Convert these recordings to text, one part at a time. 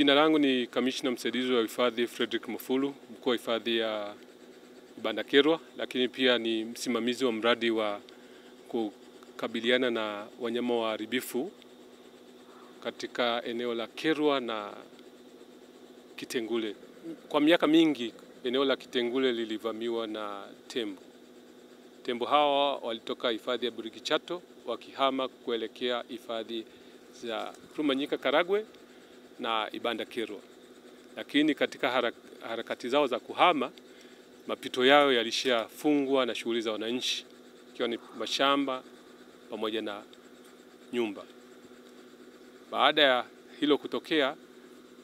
Jina langu ni Kamishna Msaidizi wa Hifadhi Frederick Mufulu, mkuu wa hifadhi ya Ibanda Kerwa, lakini pia ni msimamizi wa mradi wa kukabiliana na wanyama waharibifu katika eneo la Kerwa na Kitengule. Kwa miaka mingi eneo la Kitengule lilivamiwa na tembo. Tembo hawa walitoka hifadhi ya Burigi Chato wakihama kuelekea hifadhi za Rumanyika Karagwe na Ibanda Kerwa. Lakini katika harakati zao za kuhama, mapito yao yalishafungwa na shughuli za wananchi, ikiwa ni mashamba pamoja na nyumba. Baada ya hilo kutokea,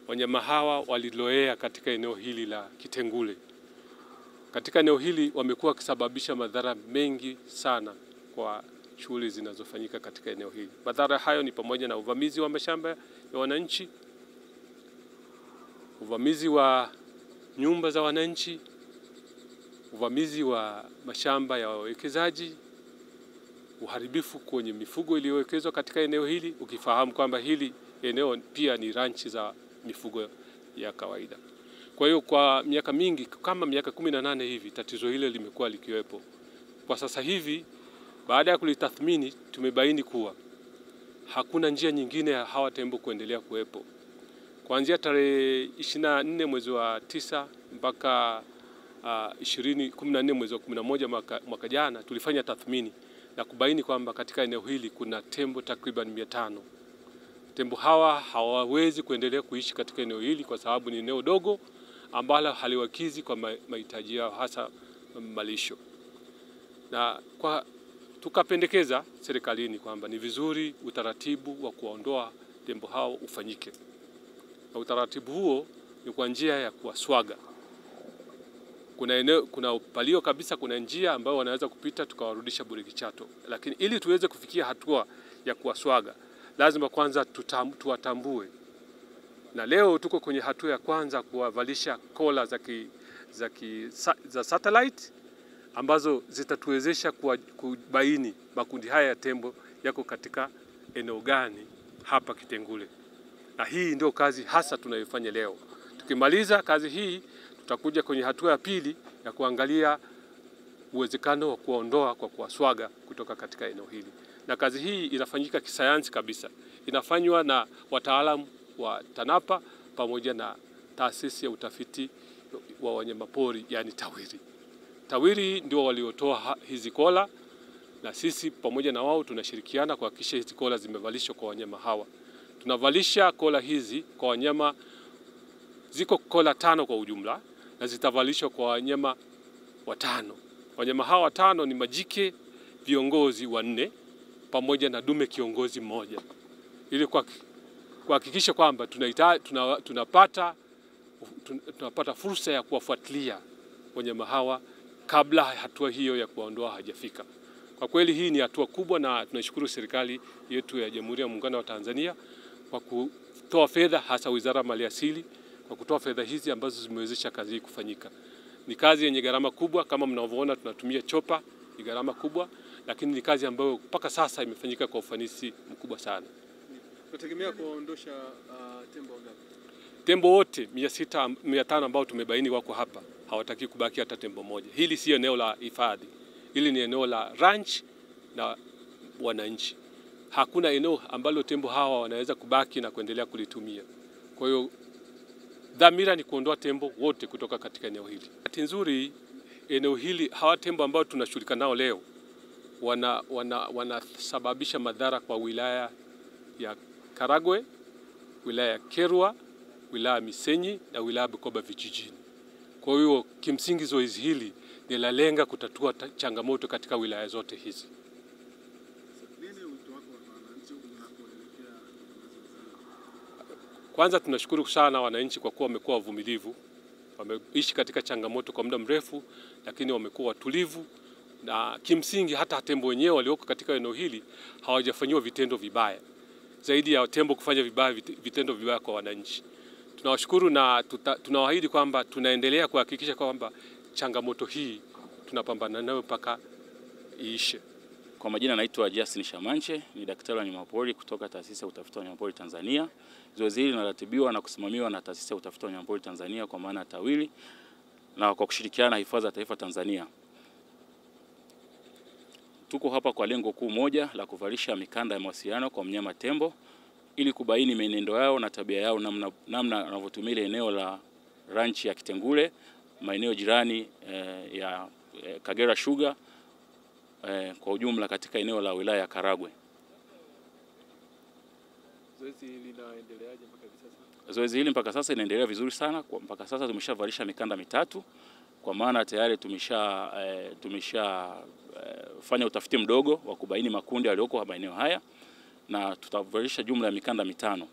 wanyama hawa waliloea katika eneo hili la Kitengule. Katika eneo hili wamekuwa wakisababisha madhara mengi sana kwa shughuli zinazofanyika katika eneo hili. Madhara hayo ni pamoja na uvamizi wa mashamba ya wananchi, uvamizi wa nyumba za wananchi, uvamizi wa mashamba ya wawekezaji, uharibifu kwenye mifugo iliyowekezwa katika eneo hili, ukifahamu kwamba hili eneo pia ni ranchi za mifugo ya kawaida. Kwa hiyo kwa miaka mingi, kama miaka 18 hivi, tatizo hilo limekuwa likiwepo. Kwa sasa hivi, baada ya kulitathmini, tumebaini kuwa hakuna njia nyingine ya hawa tembo kuendelea kuwepo. Kuanzia tarehe 24 mwezi wa 9 mpaka 14 mwezi wa 11 mwaka jana, tulifanya tathmini na kubaini kwamba katika eneo hili kuna tembo takriban 500. Tembo hawa hawawezi kuendelea kuishi katika eneo hili kwa sababu ni eneo dogo ambalo haliwakizi kwa mahitaji yao, hasa malisho. Na tukapendekeza serikalini kwamba ni vizuri utaratibu wa kuondoa tembo hao ufanyike. Na utaratibu huo ni kwa njia ya kuwaswaga. Kuna upalio kabisa, kuna njia ambayo wanaweza kupita tukawarudisha Burigi Chato. Lakini ili tuweze kufikia hatua ya kuwaswaga, lazima kwanza tuwatambue. Na leo tuko kwenye hatua ya kwanza kuwavalisha kola za satellite ambazo zitatuwezesha kubaini makundi haya ya tembo yako katika eneo gani hapa Kitengule. Na hii ndio kazi hasa tunayofanya leo. Tukimaliza kazi hii, tutakuja kwenye hatua ya pili ya kuangalia uwezekano wa kuondoa kwa kuwaswaga kutoka katika eneo hili. Na kazi hii inafanyika kisayansi kabisa. Inafanywa na wataalamu wa TANAPA pamoja na taasisi ya utafiti wa wanyamapori, yani TAWIRI. TAWIRI ndio waliotoa hizi kola, na sisi pamoja na wao tunashirikiana kuhakikisha hizi kola zimevalishwa kwa wanyama hawa. Tunavalisha kola hizi kwa wanyama, ziko kola 5 kwa ujumla, na zitavalishwa kwa wanyama 5. Wanyama hawa 5 ni majike viongozi 4 pamoja na dume kiongozi 1. Ili kuhakikisha kwamba tunapata fursa ya kuwafuatilia wanyama hawa kabla hatua hiyo ya kuondoa hajafika. Kwa kweli hii ni hatua kubwa, na tunashukuru serikali yetu ya Jamhuri ya Muungano wa Tanzania kwa kutoa fedha, hasa Wizara ya Maliasili kwa kutoa fedha hizi ambazo zimewezesha kazi hii kufanyika. Ni kazi yenye gharama kubwa, kama mnavyoona tunatumia chopa, ni gharama kubwa, lakini ni kazi ambayo mpaka sasa imefanyika kwa ufanisi mkubwa sana. Tunategemea kuondosha tembo ngapi? Tembo wote 500 ambao tumebaini wako hapa, hawataki kubaki hata tembo moja. Hili si eneo la hifadhi. Hili ni eneo la ranch na wananchi. Hakuna eneo ambalo tembo hawa wanaweza kubaki na kuendelea kulitumia. Kwa hiyo dhamira ni kuondoa tembo wote kutoka katika eneo hili. Bahati nzuri eneo hili, hawa tembo ambao tunashughulika nao leo wanasababisha madhara kwa wilaya ya Karagwe, wilaya ya Kerwa, wilaya ya Misenyi na wilaya ya Bukoba vijijini. Kwa hiyo kimsingi zoezi hili ni la lenga kutatua changamoto katika wilaya zote hizi. Kwanza tunashukuru sana wananchi kwa kuwa wamekuwa wavumilivu. Wameishi katika changamoto kwa muda mrefu, lakini wamekuwa watulivu, na kimsingi hata tembo wenyewe walioko katika eneo hili hawajafanywa vitendo vibaya. Zaidi ya tembo kufanya vitendo vibaya kwa wananchi. Tunawashukuru na tunawaahidi kwamba tunaendelea kuhakikisha kwamba changamoto hii tunapambana nayo mpaka iishe. Kwa majina naitwa Justin Shamanche, ni daktari wa wanyamapori kutoka Taasisi ya Utafiti wa Wanyamapori Tanzania. Zoezi hili linaratibiwa na kusimamiwa na Taasisi ya Utafiti wa Wanyamapori Tanzania kwa maana TAWIRI na kwa kushirikiana na Hifadhi ya Taifa Tanzania. Tuko hapa kwa lengo kuu moja la kuvalisha mikanda ya mawasiliano kwa mnyama tembo ili kubaini mienendo yao na tabia yao, namna wanavyotumia ile eneo la ranch ya Kitengule, maeneo jirani ya Kagera Sugar, kwa ujumla katika eneo la wilaya ya Karagwe. Zoezi hili linaendeleaje mpaka sasa? Zoezi hili mpaka sasa inaendelea vizuri sana. Mpaka sasa tumeshavalisha mikanda 3 kwa maana tayari fanya utafiti mdogo wa kubaini makundi yaliyoko maeneo haya, na tutavalisha jumla ya mikanda 5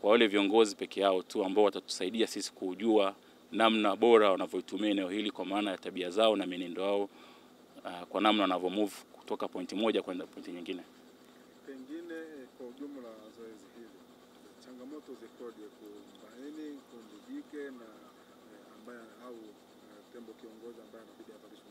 kwa wale viongozi peke yao tu ambao watatusaidia sisi kujua namna bora wanavyotumia eneo hili kwa maana ya tabia zao na mienendo yao, kwa namna wanavyo-move kutoka pointi moja kwenda pointi nyingine. Pengine kwa ujumla zoezi hili, changamoto zikoje kubaini kundi jike na ambaye au tembo kiongozi ambaye anabidi avalishwe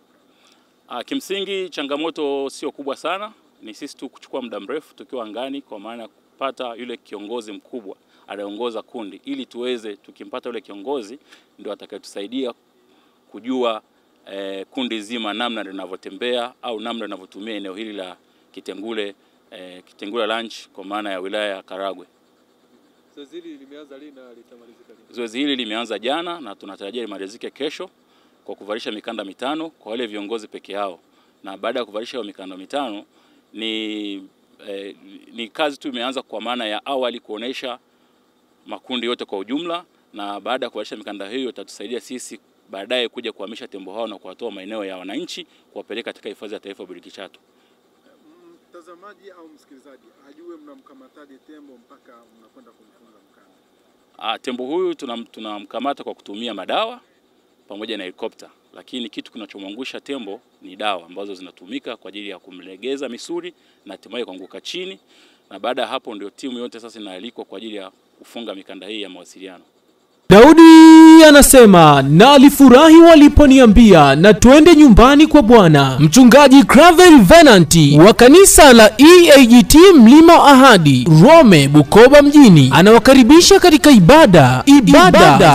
mikanda? Kimsingi changamoto sio kubwa sana, ni sisi tu kuchukua muda mrefu tukiwa angani kwa maana kupata yule kiongozi mkubwa anayeongoza kundi, ili tuweze tukimpata yule kiongozi ndio atakayetusaidia kujua kundi zima namna linavyotembea au namna linavyotumia eneo hili la Kitengule Ranch kwa maana ya wilaya ya Karagwe. Zoezi hili limeanza lini na litamalizika lini? Zoezi hili limeanza jana na tunatarajia limalizike kesho kwa kuvalisha mikanda 5 kwa wale viongozi peke yao. Na baada ya kuvalisha hiyo mikanda 5 ni kazi tu imeanza kwa maana ya awali kuonesha makundi yote kwa ujumla, na baada ya kuvalisha mikanda hiyo itatusaidia sisi baadaye kuja kuhamisha tembo hao na kuwatoa maeneo ya wananchi kuwapeleka katika Hifadhi ya Taifa Burigi Chato. Mtazamaji au msikilizaji ajue mnamkamataje tembo mpaka mnakwenda kumfunga mkanda? Tembo huyu tunamkamata kwa kutumia madawa pamoja na helikopta, lakini kitu kinachomwangusha tembo ni dawa ambazo zinatumika kwa ajili ya kumlegeza misuli na hatimaye kuanguka chini, na baada ya hapo ndio timu yote sasa inaalikwa kwa ajili ya kufunga mikanda hii ya mawasiliano. Daudi anasema na alifurahi waliponiambia na twende nyumbani kwa Bwana. Mchungaji Cravel Venanti wa kanisa la EAGT Mlima wa Ahadi, Rome, Bukoba mjini anawakaribisha katika ibada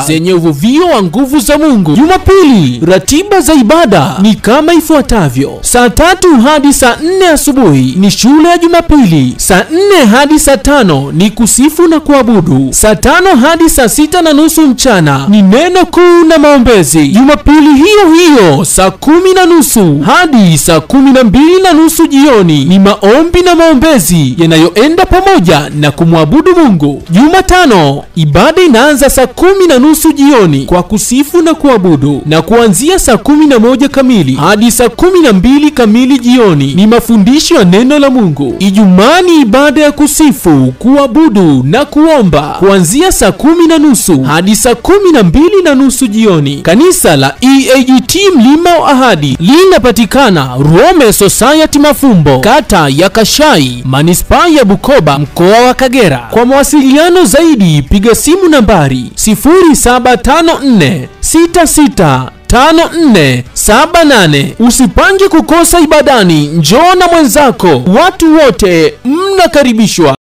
zenye uvuvio wa nguvu za Mungu. Jumapili, ratiba za ibada ni kama ifuatavyo: saa 3 hadi saa 4 asubuhi ni shule ya Jumapili, saa 4 hadi saa 5 ni kusifu na kuabudu, saa 5 hadi saa 6:30 mchana ni neno kuu na maombezi. Jumapili hiyo hiyo saa 10:30 hadi saa 12:30 jioni ni maombi na maombezi yanayoenda pamoja na kumwabudu Mungu. Jumatano ibada inaanza saa 10:30 jioni kwa kusifu na kuabudu, na kuanzia saa 11 kamili hadi saa 12 kamili jioni ni mafundisho ya neno la Mungu. Ijumaa ni ibada ya kusifu, kuabudu na kuomba kuanzia saa 10:30 hadi saa 12:30 jioni. Kanisa la EAGT Mlima wa Ahadi linapatikana Rome Society Mafumbo, kata ya Kashai, manispaa ya Bukoba, mkoa wa Kagera. Kwa mawasiliano zaidi piga simu nambari 0754665478. Usipange kukosa ibadani, njoo na mwenzako. Watu wote mnakaribishwa.